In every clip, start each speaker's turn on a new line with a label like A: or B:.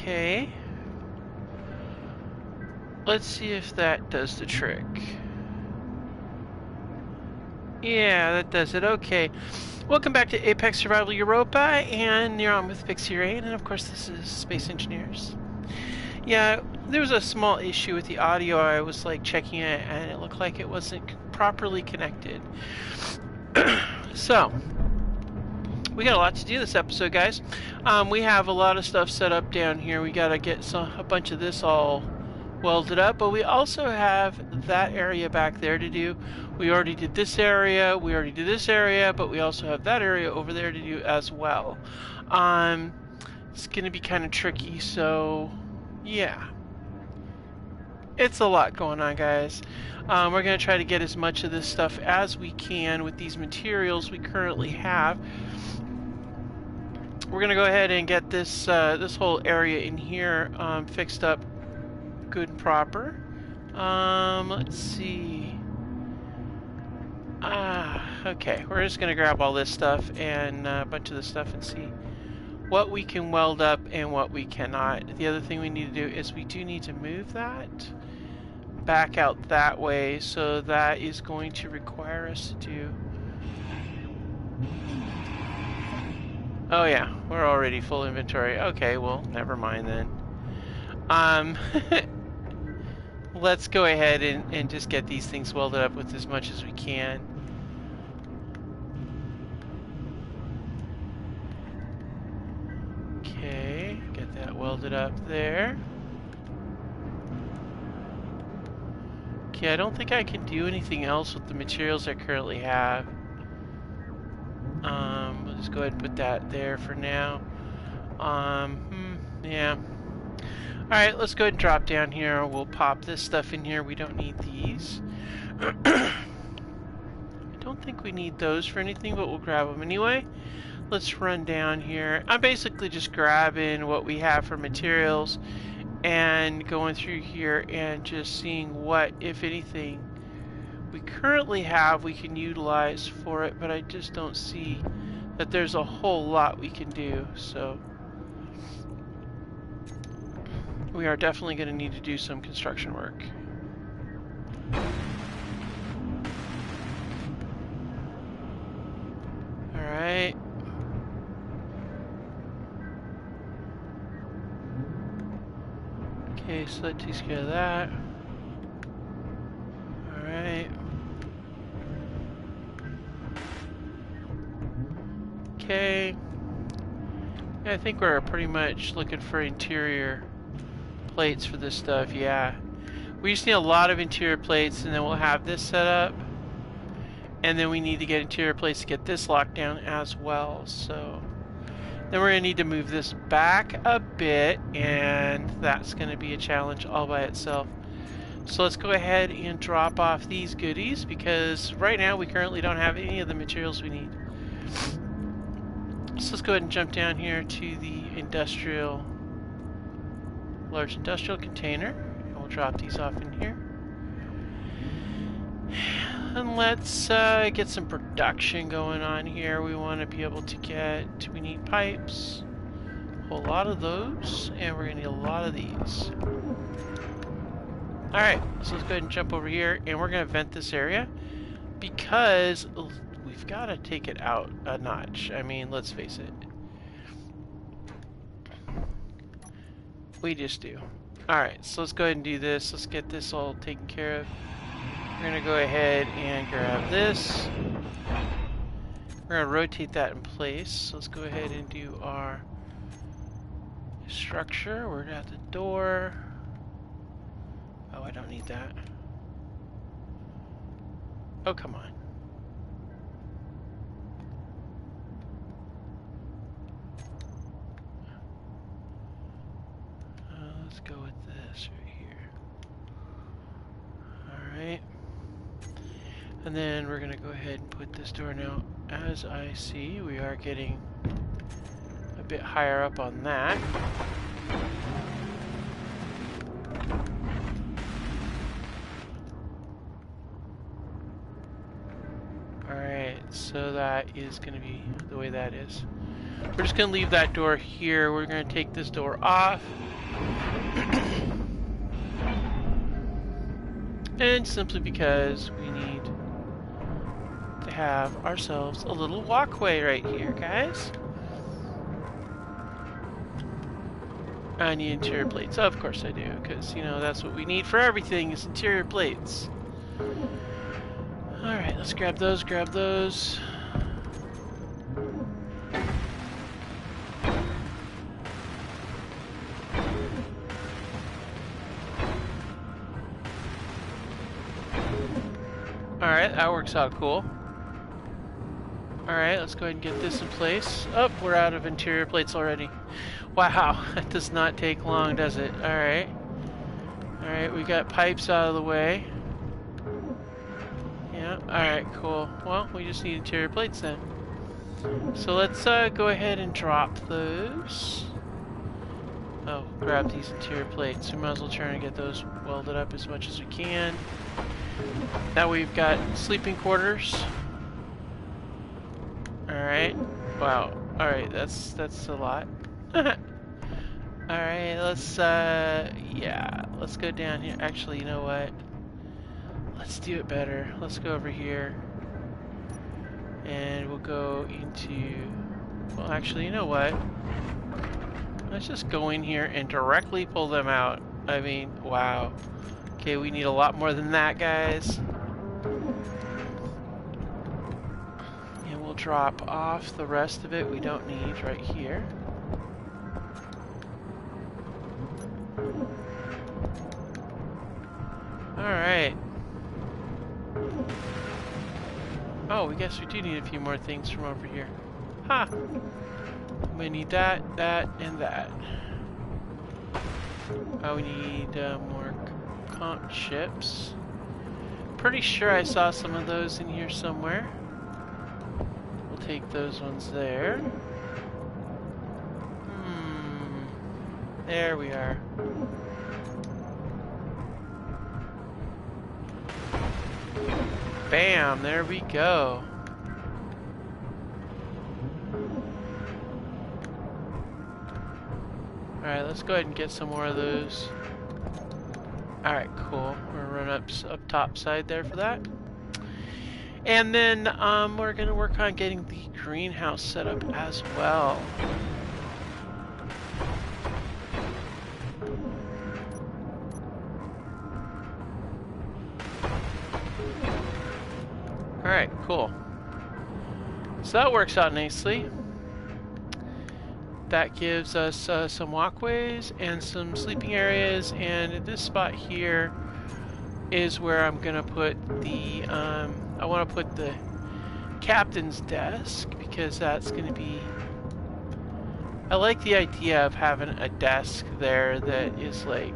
A: Okay. Let's see if that does the trick. Yeah, that does it. Okay. Welcome back to Apex Survival Europa, and you're on with Pixie, and of course this is Space Engineers. Yeah, there was a small issue with the audio. I was like checking it, and it looked like it wasn't properly connected. So, we got a lot to do this episode, guys. We have a lot of stuff set up down here. We got to get a bunch of this all welded up, but we also have that area back there to do. We already did this area, we already did this area, but we also have that area over there to do as well. It's going to be kind of tricky, so yeah. It's a lot going on, guys. We're going to try to get as much of this stuff as we can with these materials we currently have. We're going to go ahead and get this this whole area in here fixed up good and proper. Let's see. Okay, we're just gonna grab all this stuff and a bunch of this stuff and see what we can weld up and what we cannot. The other thing we need to do is we do need to move that back out that way, so that is going to require us to do... Oh yeah, we're already full inventory. Okay, well, never mind then. Let's go ahead and just get these things welded up with as much as we can. Okay, get that welded up there. Okay, I don't think I can do anything else with the materials I currently have. We'll just go ahead and put that there for now. Yeah. Alright, let's go ahead and drop down here. We'll pop this stuff in here. We don't need these. I don't think we need those for anything, but we'll grab them anyway. Let's run down here. I'm basically just grabbing what we have for materials and going through here and just seeing what, if anything, we currently have we can utilize for it, but I just don't see that there's a whole lot we can do, so we are definitely going to need to do some construction work. Alright. Okay, so that takes care of that. Alright. Okay. I think we're pretty much looking for interior plates for this stuff, yeah. We just need a lot of interior plates, and then we'll have this set up. And then we need to get interior plates to get this locked down as well, so... Then we're going to need to move this back a bit, and that's going to be a challenge all by itself. So let's go ahead and drop off these goodies, because right now we currently don't have any of the materials we need. So let's go ahead and jump down here to the large industrial container, and we'll drop these off in here. And let's get some production going on here. We want to be able to get, we need pipes, a whole lot of those, and we're going to need a lot of these. Alright, so let's go ahead and jump over here, and we're going to vent this area, because we've got to take it out a notch. I mean, let's face it. We just do. Alright, so let's go ahead and do this. Let's get this all taken care of. We're going to go ahead and grab this. We're going to rotate that in place. So let's go ahead and do our structure. We're at the door. Oh, I don't need that. Oh, come on. Let's go with this right here. Alright. And then we're going to go ahead and put this door now. As I see, we are getting a bit higher up on that. Alright, so that is going to be the way that is. We're just gonna leave that door here. We're gonna take this door off. And simply because we need to have ourselves a little walkway right here, guys. I need interior plates. Of course I do, because, you know, that's what we need for everything is interior plates. Alright, let's grab those, grab those. Alright, that works out cool. Alright, let's go ahead and get this in place. Oh, we're out of interior plates already. Wow, that does not take long, does it? Alright. Alright, we got pipes out of the way. Yeah, alright, cool. Well, we just need interior plates then. So let's go ahead and drop those. Oh, grab these interior plates. We might as well try and get those welded up as much as we can. Now we've got sleeping quarters. Alright. Wow. Alright, that's a lot. Alright, let's yeah, let's go down here. Actually, you know what? Let's do it better. Let's go over here. And we'll go into, well, actually, you know what? Let's just go in here and directly pull them out. I mean, wow. Okay, we need a lot more than that, guys. And we'll drop off the rest of it we don't need right here. Alright. Oh, I guess we do need a few more things from over here. Ha! We need that, that, and that. Oh, we need more conch ships. Pretty sure I saw some of those in here somewhere. We'll take those ones there. There we are. Bam, there we go. Alright, let's go ahead and get some more of those. Alright, cool. We're gonna run up top side there for that. And then we're gonna work on getting the greenhouse set up as well. Alright, cool. So that works out nicely. That gives us some walkways and some sleeping areas, and at this spot here is where I'm gonna put the I want to put the captain's desk, because that's gonna be, I like the idea of having a desk there that is like,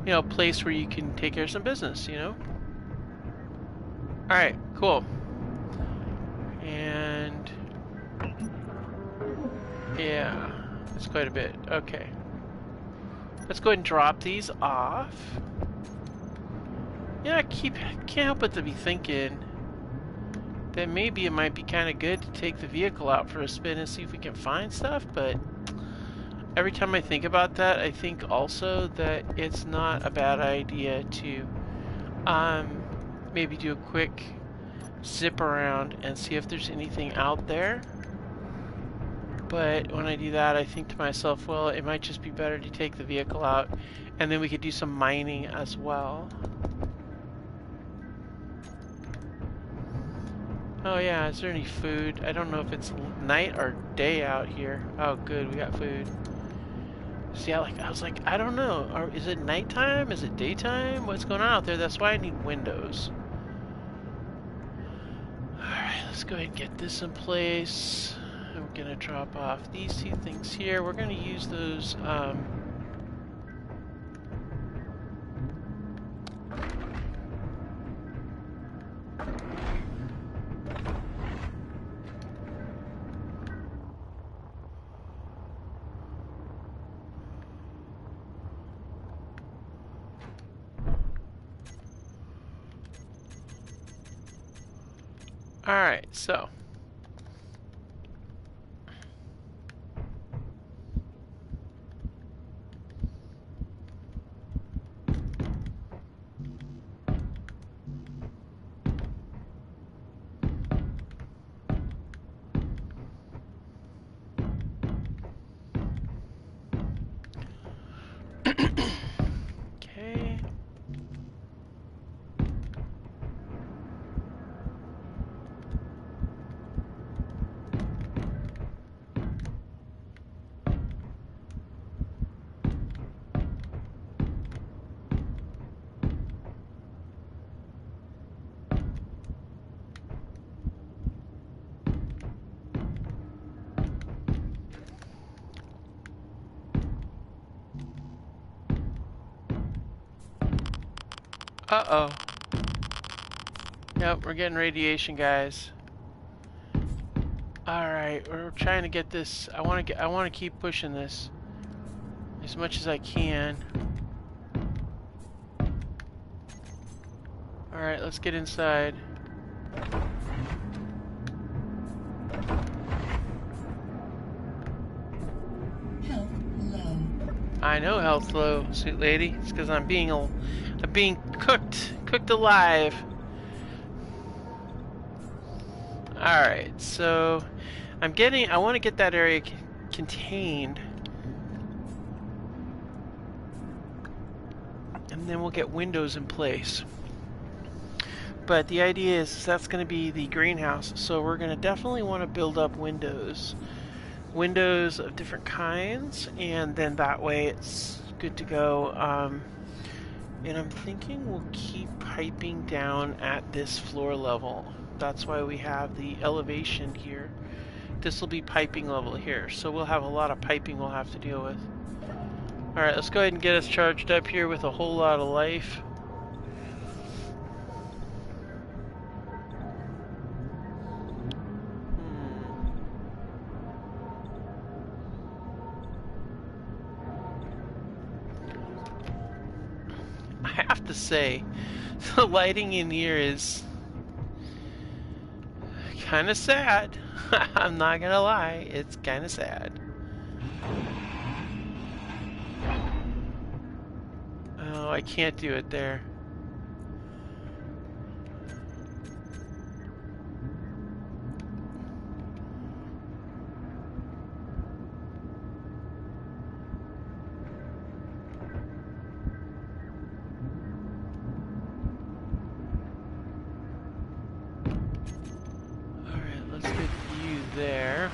A: you know, a place where you can take care of some business, you know? Alright, cool. And yeah, that's quite a bit. Okay. Let's go ahead and drop these off. Yeah, I can't help but to be thinking that maybe it might be kind of good to take the vehicle out for a spin and see if we can find stuff, but every time I think about that, I think also that it's not a bad idea to maybe do a quick zip around and see if there's anything out there. But when I do that, I think to myself, well, it might just be better to take the vehicle out, and then we could do some mining as well. Oh yeah, is there any food? I don't know if it's night or day out here. Oh good, we got food. See, I was like, I don't know. Is it nighttime? Is it daytime? What's going on out there? That's why I need windows. Alright, let's go ahead and get this in place. I'm gonna drop off these two things here. We're gonna use those All right, so. Okay. Uh-oh. Yep, we're getting radiation, guys. All right, we're trying to get this. I want to keep pushing this as much as I can. All right, let's get inside.
B: Health low.
A: I know health low, sweet lady. It's because I'm being cooked alive. All right, so I want to get that area contained, and then we'll get windows in place. But the idea is that's going to be the greenhouse, so we're going to definitely want to build up windows of different kinds, and then that way it's good to go. And I'm thinking we'll keep piping down at this floor level. That's why we have the elevation here. This will be piping level here, so we'll have a lot of piping we'll have to deal with. Alright, let's go ahead and get us charged up here with a whole lot of life. I have to say, the lighting in here is kind of sad. I'm not gonna lie, it's kind of sad. Oh, I can't do it there. There.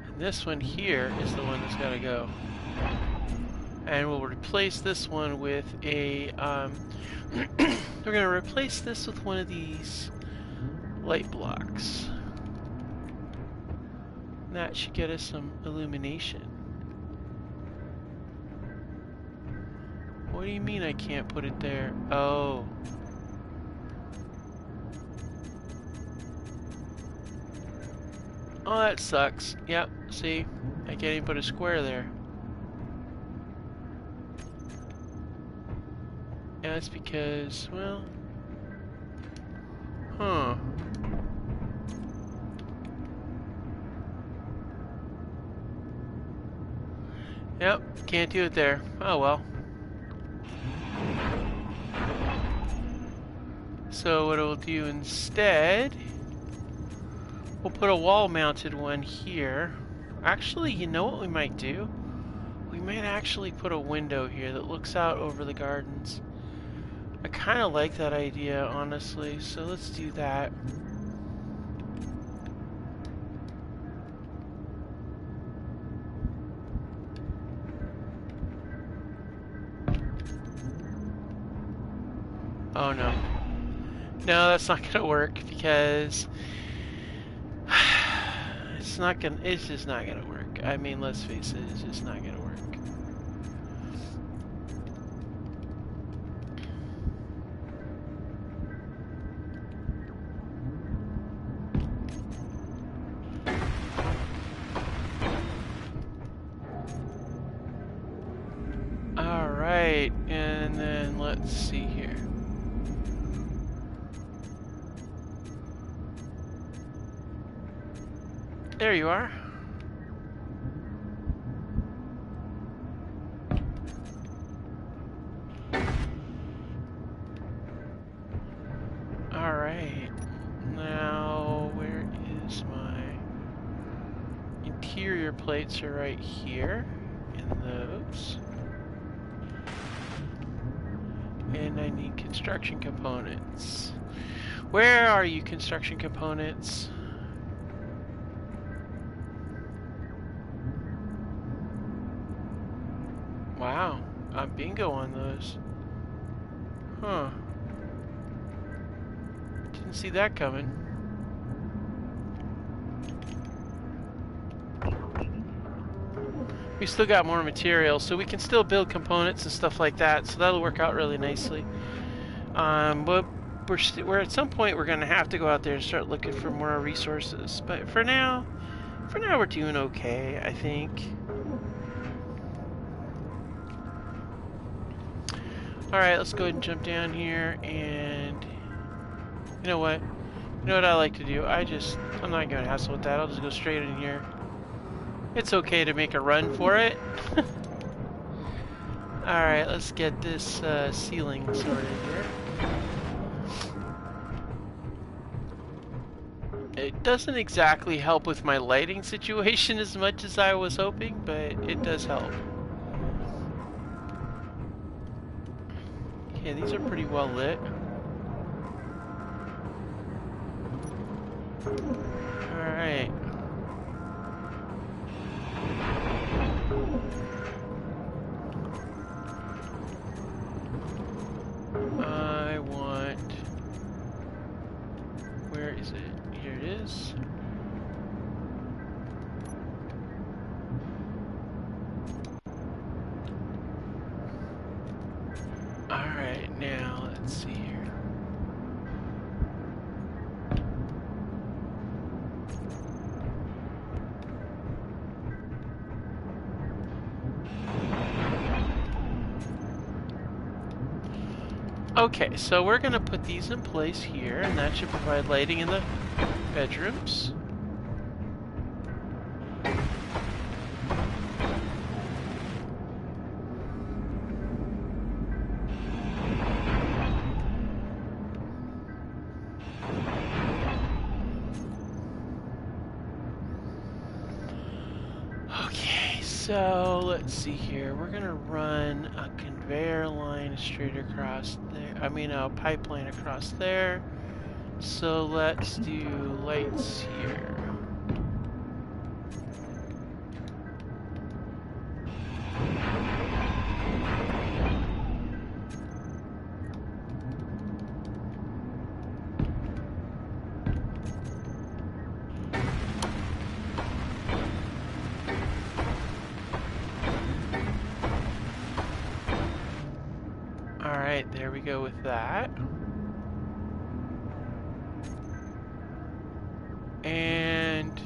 A: And this one here is the one that's got to go. And we'll replace this one with a, we're going to replace this with one of these light blocks. And that should get us some illumination. What do you mean I can't put it there? Oh. Oh, that sucks. Yep, see? I can't even put a square there. Yeah, that's because, well... Huh. Yep, can't do it there. Oh well. So what we'll do instead... We'll put a wall-mounted one here. Actually, you know what we might do? We might actually put a window here that looks out over the gardens. I kind of like that idea, honestly, so let's do that. Oh no. No, that's not gonna work because it's just not gonna work. I mean, let's face it, it's just not gonna work. Alright, and then let's see here. There you are. Alright. Now, where is my... Interior plates are right here. In those. And I need construction components. Where are you, construction components? Wow, I'm bingo on those. Huh. Didn't see that coming. We still got more material, so we can still build components and stuff like that, so that'll work out really nicely. But we're at some point we're gonna have to go out there and start looking for more resources. But for now we're doing okay, I think. Alright, let's go ahead and jump down here, and you know what? You know what I like to do? I'm not gonna hassle with that. I'll just go straight in here. It's okay to make a run for it. Alright, let's get this ceiling sorted here. It doesn't exactly help with my lighting situation as much as I was hoping, but it does help. Okay, these are pretty well lit. Alright. I want... Where is it? Here it is. Alright, now let's see here. Okay, so we're gonna put these in place here, and that should provide lighting in the bedrooms. Okay, so let's see here. We're gonna run a conveyor line straight across there. I mean, a pipeline across there. So let's do lights here. Alright, there we go with that. And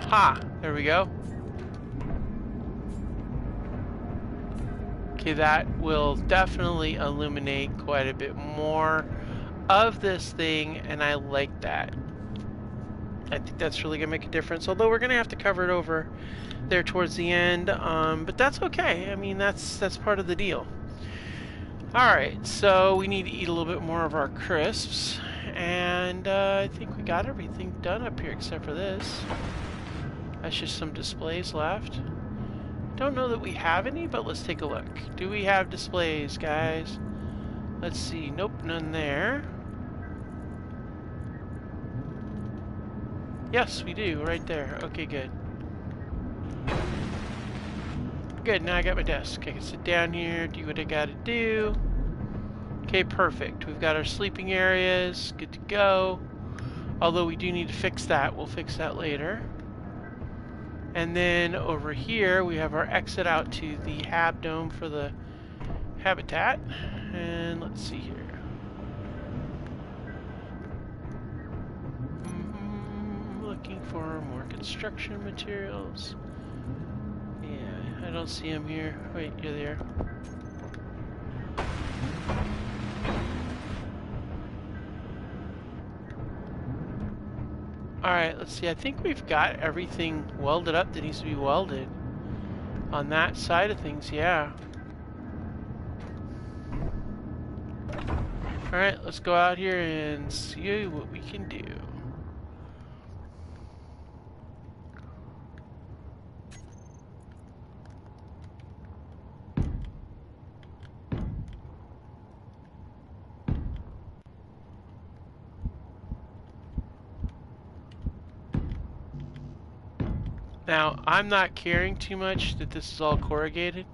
A: ha! There we go. Okay, that will definitely illuminate quite a bit more of this thing, and I like that. I think that's really gonna make a difference, although we're gonna have to cover it over there towards the end, but that's okay. I mean, that's part of the deal. Alright, so we need to eat a little bit more of our crisps, and I think we got everything done up here except for this. That's just some displays left. Don't know that we have any, but let's take a look. Do we have displays, guys? Let's see. Nope, none there. Yes, we do, right there. Okay, good. Good, now I got my desk. I can sit down here, do what I gotta do. Okay, perfect. We've got our sleeping areas, good to go. Although we do need to fix that, we'll fix that later. And then over here, we have our exit out to the Hab Dome for the habitat. And let's see here. Looking for more construction materials. Yeah, I don't see him here. Wait, you're there. Alright, let's see. I think we've got everything welded up that needs to be welded. On that side of things, yeah. Alright, let's go out here and see what we can do. Now, I'm not caring too much that this is all corrugated,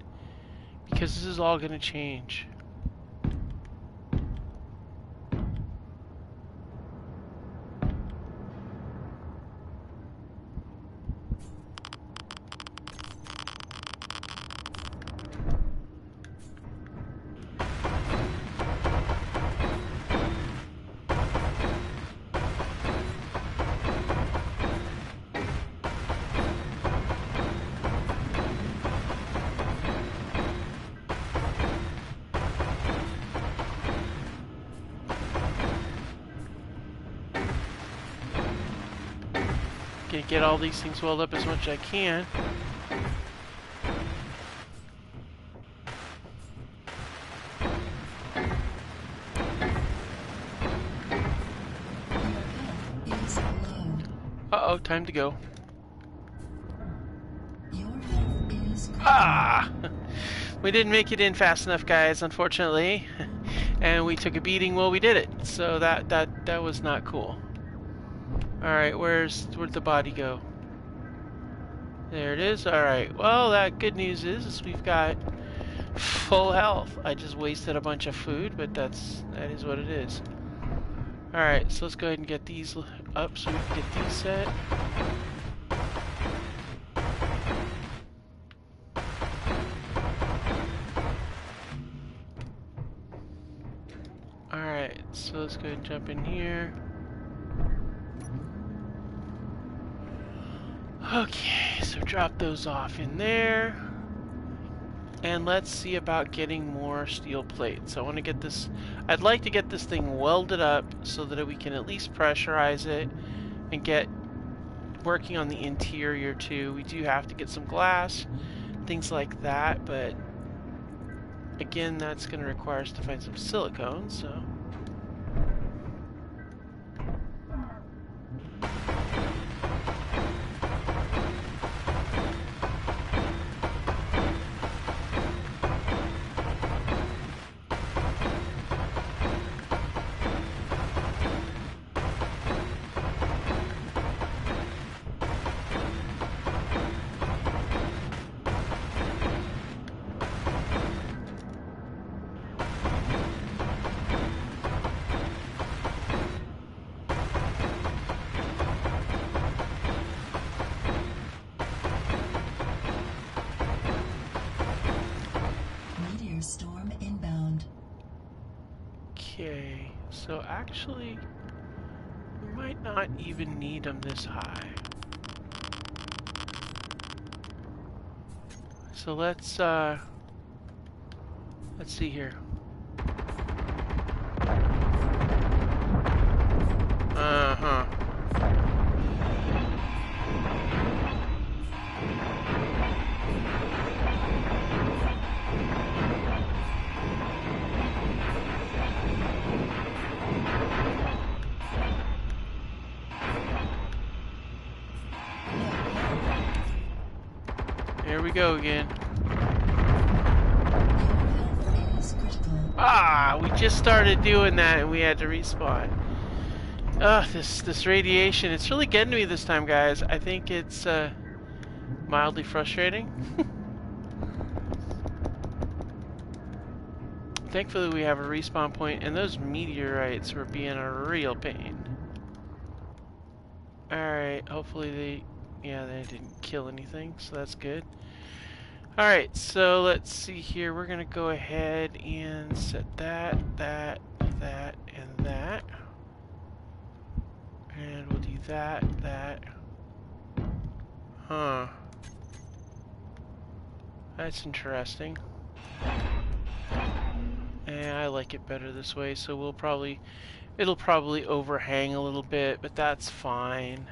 A: because this is all going to change. Gonna get all these things welded up as much as I can. Uh-oh, time to go.
B: Your health is critical.
A: Ah! We didn't make it in fast enough, guys, unfortunately. And we took a beating while we did it. So that was not cool. Alright, where'd the body go? There it is. Alright. Well, that good news is we've got full health. I just wasted a bunch of food, but that is what it is. Alright, so let's go ahead and get these up so we can get these set. Alright, so let's go ahead and jump in here. Okay, so drop those off in there. And let's see about getting more steel plates. I want to get this, I'd like to get this thing welded up so that we can at least pressurize it and get working on the interior too. We do have to get some glass, things like that, but again, that's going to require us to find some silicone, so.
B: Storm inbound.
A: Okay, so actually, we might not even need them this high. So let's see here. Uh-huh. Here we go again. Ah, we just started doing that and we had to respawn. Ugh, this radiation, it's really getting to me this time, guys. I think it's mildly frustrating. Thankfully we have a respawn point, and those meteorites were being a real pain. Alright, hopefully they didn't kill anything, so that's good. Alright, so let's see here. We're gonna go ahead and set that, and that. And we'll do that. Huh. That's interesting. And I like it better this way, so it'll probably overhang a little bit, but that's fine.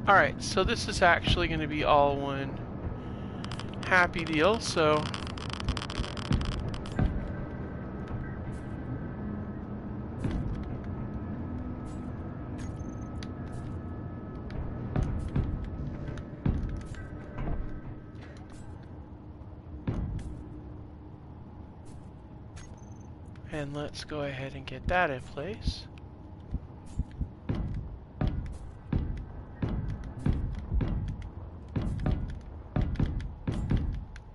A: Alright, so this is actually going to be all one happy deal, so and let's go ahead and get that in place.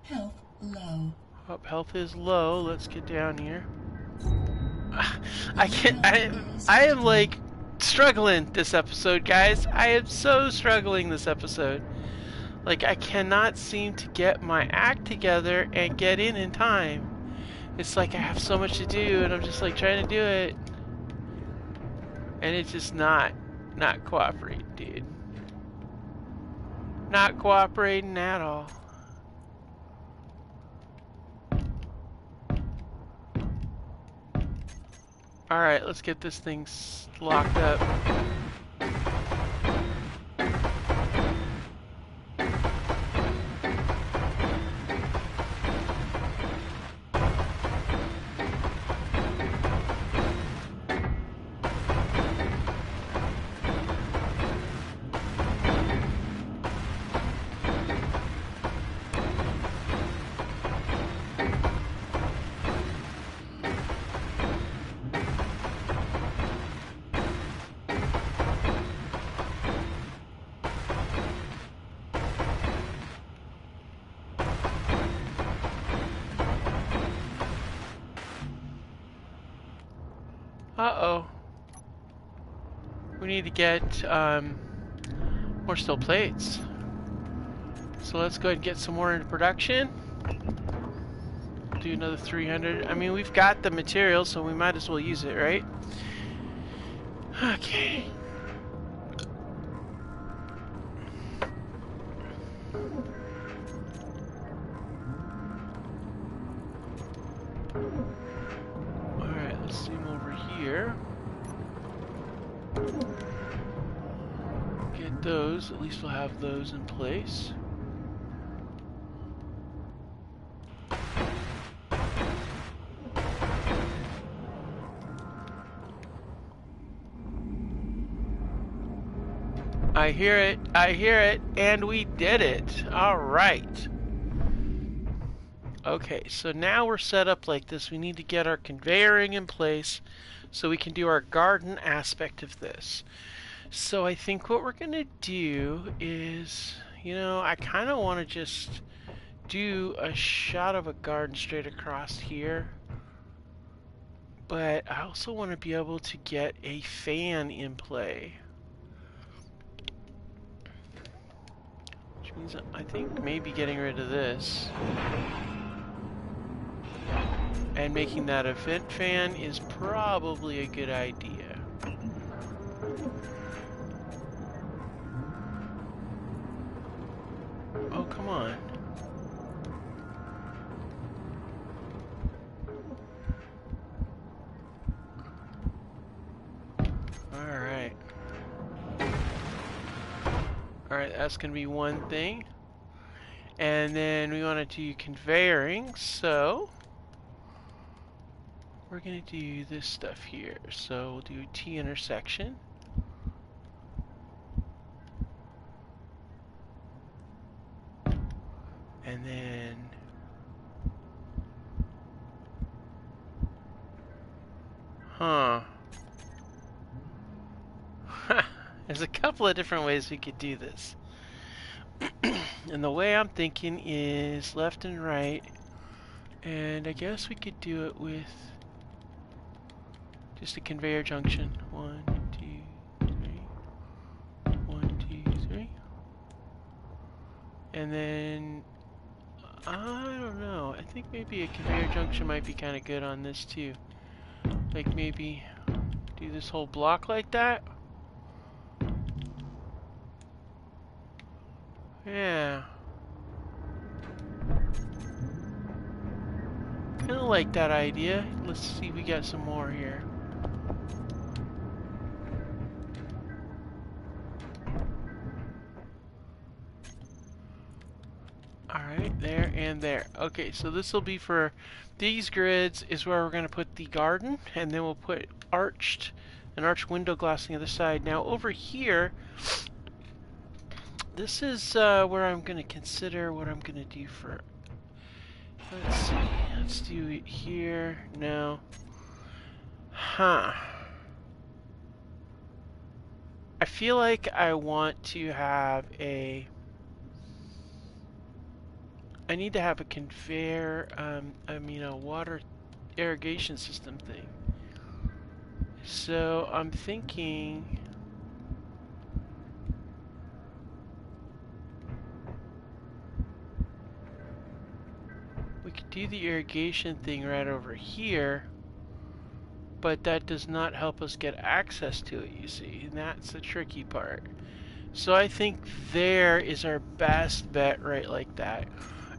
B: Health low.
A: Oh, health is low. Let's get down here. I am like struggling this episode, guys. I am so struggling this episode. Like, I cannot seem to get my act together and get in time. It's like I have so much to do and I'm just like trying to do it. And it's just not cooperating, dude. Not cooperating at all. Alright, let's get this thing locked up. Uh-oh. We need to get more steel plates. So let's go ahead and get some more into production. Do another 300. I mean, we've got the material, so we might as well use it, right? Okay. Alright, let's zoom over here. Get those. At least we'll have those in place. I hear it, and we did it. Alright. Okay, so now we're set up like this. We need to get our conveyoring in place so we can do our garden aspect of this. So I think what we're going to do is, you know, I kind of want to just do a shot of a garden straight across here. But I also want to be able to get a fan in play. Which means I think maybe getting rid of this and making that a vent fan is probably a good idea. Oh, come on. Alright. Alright, that's going to be one thing. And then we want to do conveyoring, so we're going to do this stuff here. So we'll do T intersection. And then there's a couple of different ways we could do this. And the way I'm thinking is left and right And I guess we could do it with just a conveyor junction. 1, 2, 3. 1, 2, 3. And then I don't know. I think maybe a conveyor junction might be kind of good on this too. Like maybe do this whole block like that. Yeah. Kind of like that idea. Let's see if we got some more here. Alright, there and there. Okay, so this will be for these grids is where we're going to put the garden, and then we'll put an arched window glass on the other side. Now over here, this is where I'm going to consider what I'm going to do for, let's see, let's do it here. No. Huh. I feel like I want to have a, I need to have a conveyor, a water irrigation system thing. So I'm thinking we could do the irrigation thing right over here, but that does not help us get access to it, you see, and that's the tricky part. So I think there is our best bet right like that.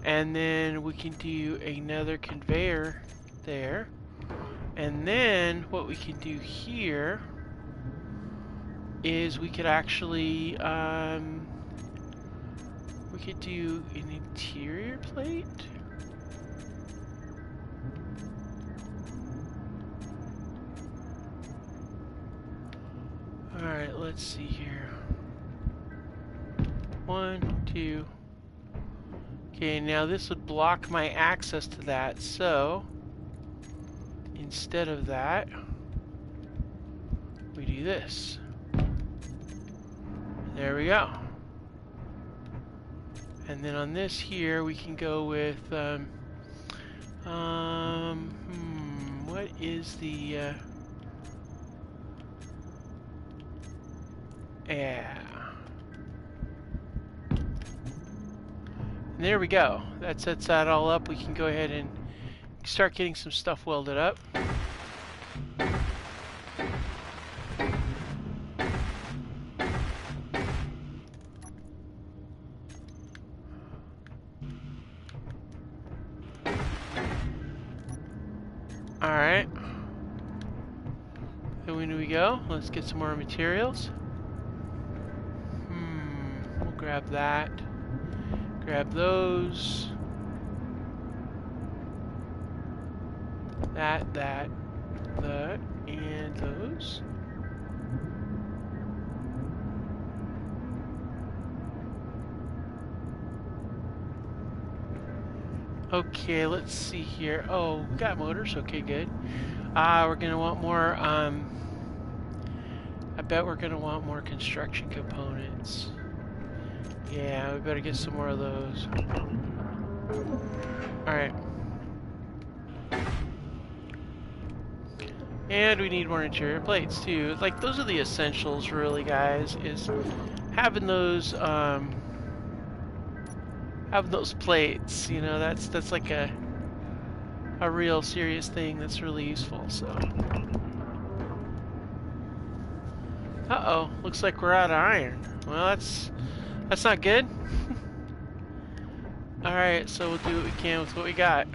A: And then we can do another conveyor there. And then what we can do here is we could actually, we could do an interior plate. Alright, let's see here. 1, 2. Okay, now this would block my access to that, so instead of that, we do this. There we go. And then on this here, we can go with, what is the, yeah. And there we go. That sets that all up. We can go ahead and start getting some stuff welded up. Alright. So when do we go? Let's get some more materials. We'll grab that. Grab those. That, and those. Okay, let's see here. Oh, we got motors. Okay, good. We're gonna want more, I bet we're gonna want more construction components. Yeah, we better get some more of those. Alright. And we need more interior plates too. Like, those are the essentials really, guys, is having those plates, you know, that's like a real serious thing that's really useful, so. Uh-oh, looks like we're out of iron. Well, that's not good. Alright, so we'll do what we can with what we got.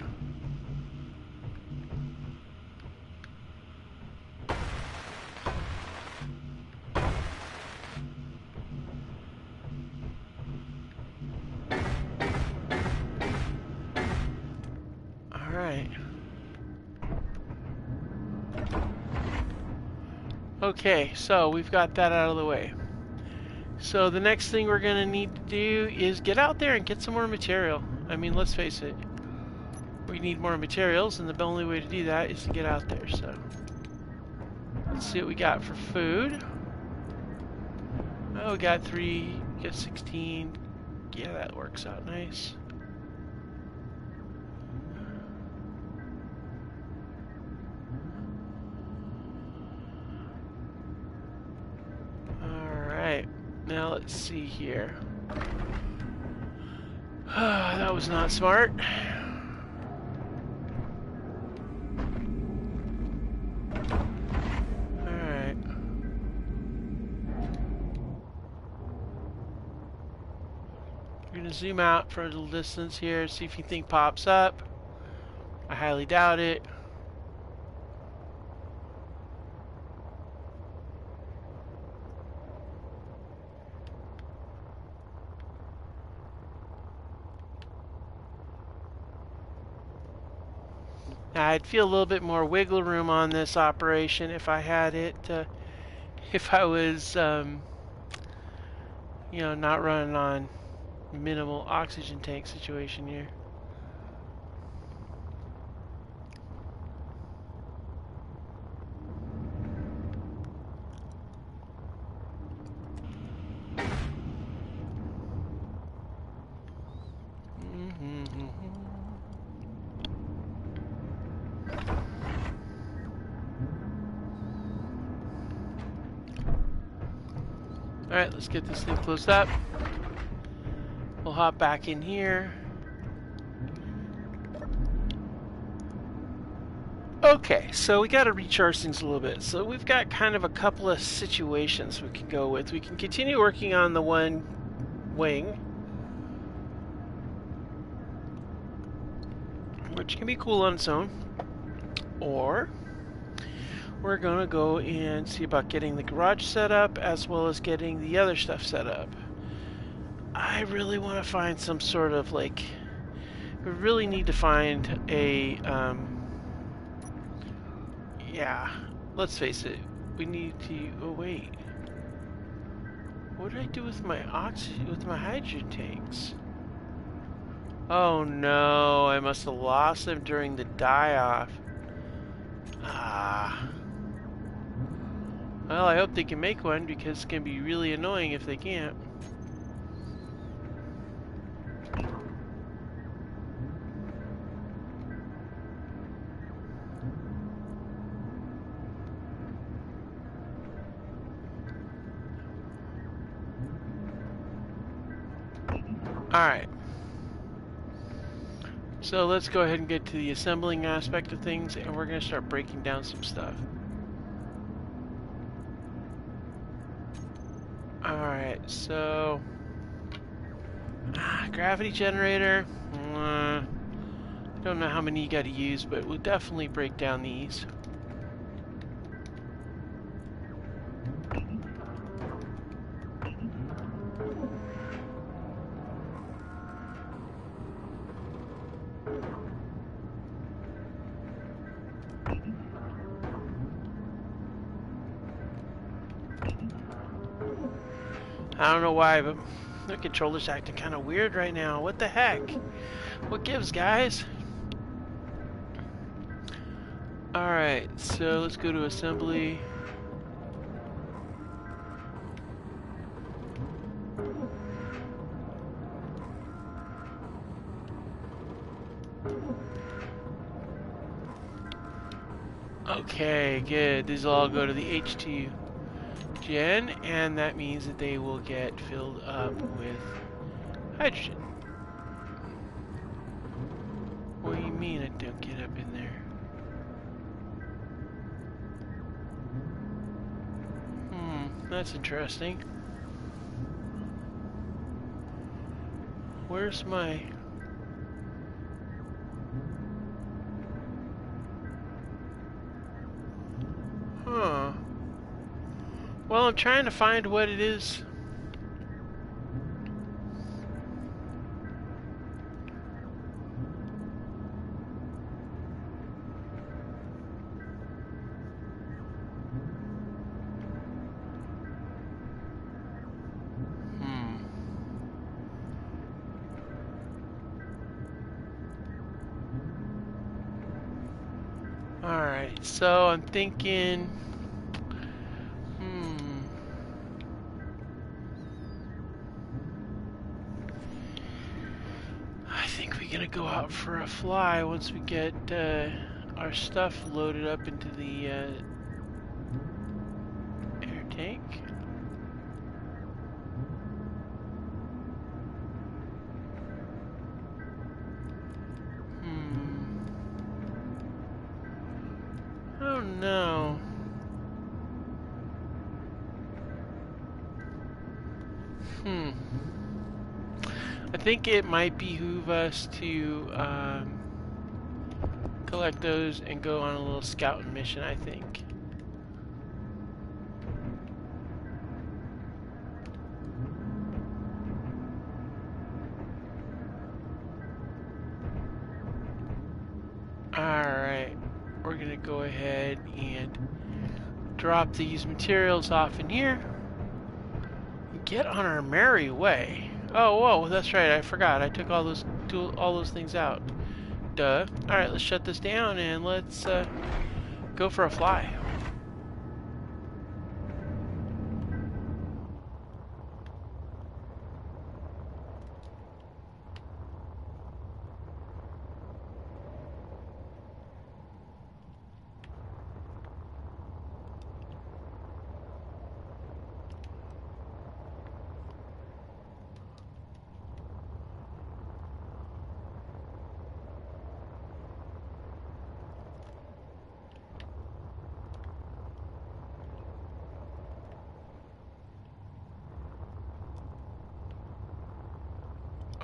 A: Alright. Okay, so we've got that out of the way. So the next thing we're gonna need to do is get out there and get some more material. I mean, let's face it. We need more materials, and the only way to do that is to get out there, so. Let's see what we got for food. Oh, we got 3, we got 16. Yeah, that works out nice. let's see here. That was not smart. Alright. We're gonna zoom out for a little distance here, see if anything pops up. I highly doubt it. I'd feel a little bit more wiggle room on this operation if I had it, if I was, you know, not running on minimal oxygen tank situation here. Alright, let's get this thing closed up. We'll hop back in here. Okay, so we got to recharge things a little bit. So we've got kind of a couple of situations we can go with. We can continue working on the one wing, which can be cool on its own. Or we're going to go and see about getting the garage set up as well as getting the other stuff set up. I really want to find some sort of, like, we really need to find a, yeah, let's face it, we need to, oh wait, what did I do with my hydrogen tanks? Oh no, I must have lost them during the die-off. Ah. Well, I hope they can make one, because it's going to be really annoying if they can't. Alright. So let's go ahead and get to the assembling aspect of things, and we're going to start breaking down some stuff. Alright, so gravity generator. Don't know how many you got to use, but we'll definitely break down these. I don't know why, but the controller's acting kind of weird right now. What the heck? What gives, guys? Alright, so let's go to assembly. Okay, good. These will all go to the H2 gen, and that means that they will get filled up with hydrogen. What do you mean I don't get up in there? That's interesting. Where's my... Huh. Well, I'm trying to find what it is. Alright, so I'm thinking... I think we're gonna go out for a fly once we get our stuff loaded up into the air tank. don't know. I think it might behoove us to collect those and go on a little scouting mission, I think. Alright, we're gonna go ahead and drop these materials off in here. Get on our merry way. Oh, whoa, that's right, I forgot. I took all those things out. Duh. Alright, let's shut this down and let's go for a fly.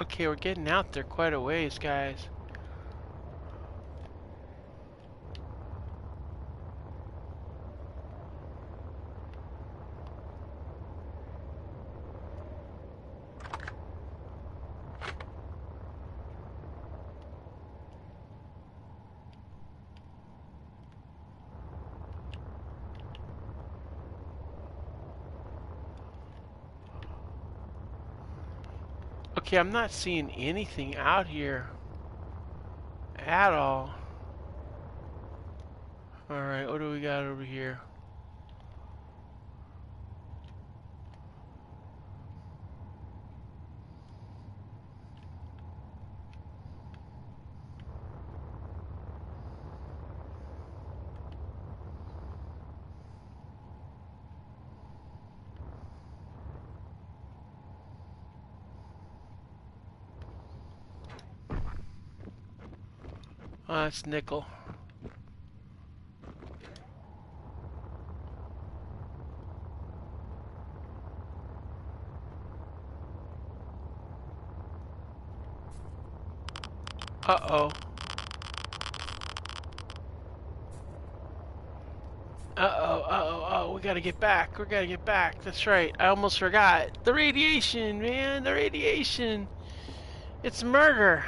A: Okay, we're getting out there quite a ways, guys. Okay, I'm not seeing anything out here at all. Alright, what do we got over here? Oh, that's nickel. Uh-oh. We gotta get back. We gotta get back. That's right. I almost forgot. The radiation, man. The radiation. It's murder.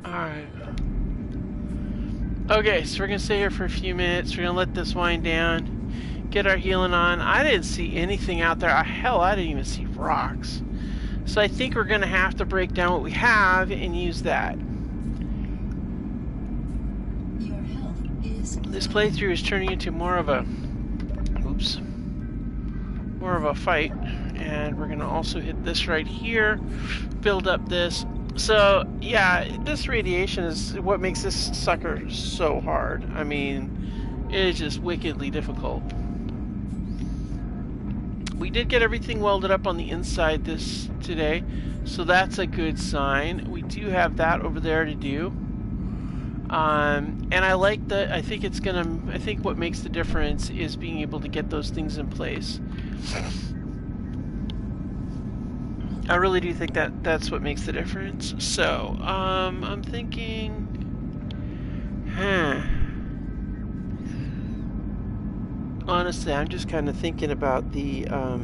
A: Alright. Okay, so we're gonna stay here for a few minutes. We're gonna let this wind down, get our healing on. I didn't see anything out there. Hell, I didn't even see rocks. So I think we're gonna have to break down what we have and use that.
B: Your health is
A: This playthrough is turning into more of a fight, and we're gonna also hit this right here, build up this. So yeah, this radiation is what makes this sucker so hard. I mean, it is just wickedly difficult. We did get everything welded up on the inside this today, so that's a good sign. We do have that over there to do. And I like that. I think what makes the difference is being able to get those things in place. I really do think that that's what makes the difference. So, I'm thinking, honestly, I'm just kind of thinking about the, how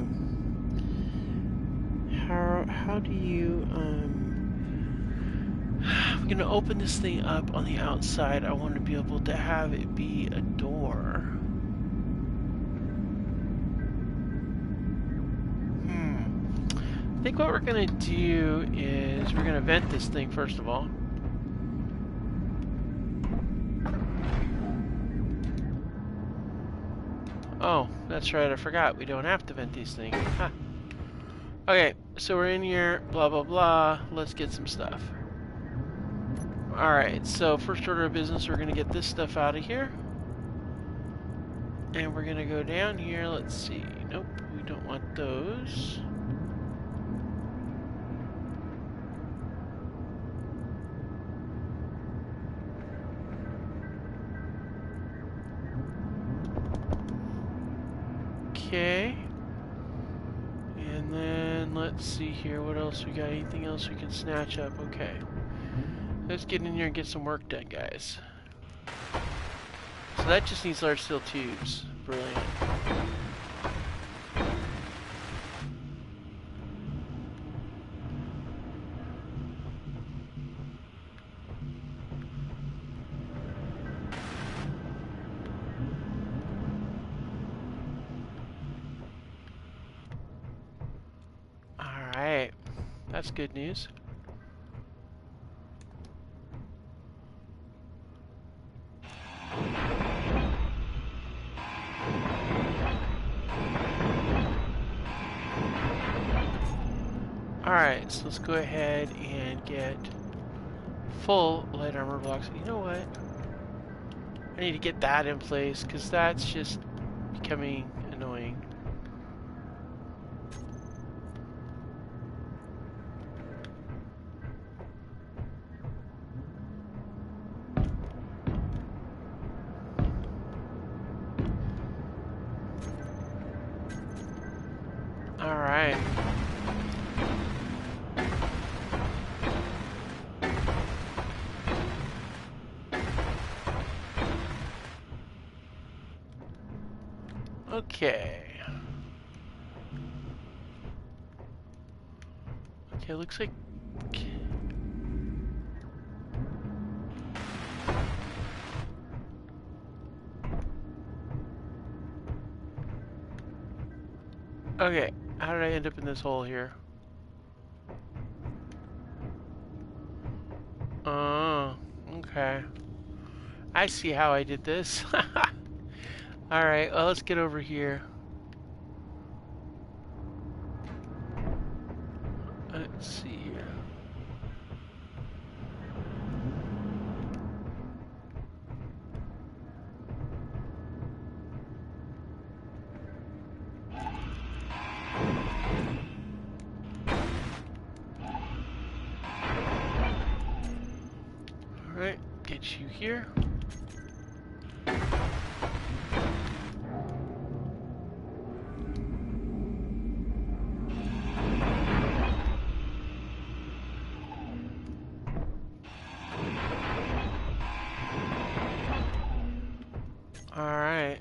A: do you, I'm going to open this thing up on the outside. I want to be able to have it be a door. I think what we're going to do is we're going to vent this thing first of all. Oh, that's right, I forgot. We don't have to vent these things. Huh. Okay, so we're in here, blah, blah, blah. Let's get some stuff. Alright, so first order of business, we're going to get this stuff out of here. And we're going to go down here. Let's see. Nope, we don't want those. Okay. And then let's see here. What else we got? Anything else we can snatch up? Okay. Let's get in here and get some work done, guys. So that just needs large steel tubes. Brilliant. Alright. That's good news. Alright, so let's go ahead and get full light armor blocks. You know what? I need to get that in place because that's just becoming annoying. Alright. Okay. Okay, looks like... Okay, how did I end up in this hole here? Oh, okay. I see how I did this. Alright, well, let's get over here. Let's see here. Alright, get you here. Alright.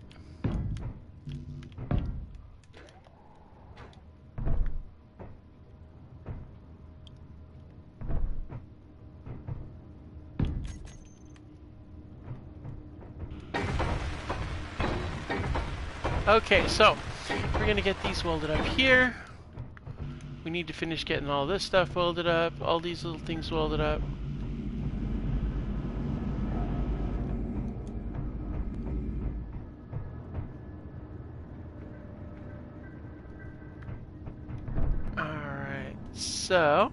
A: Okay, so we're gonna get these welded up here. We need to finish getting all this stuff welded up, all these little things welded up. Alright, so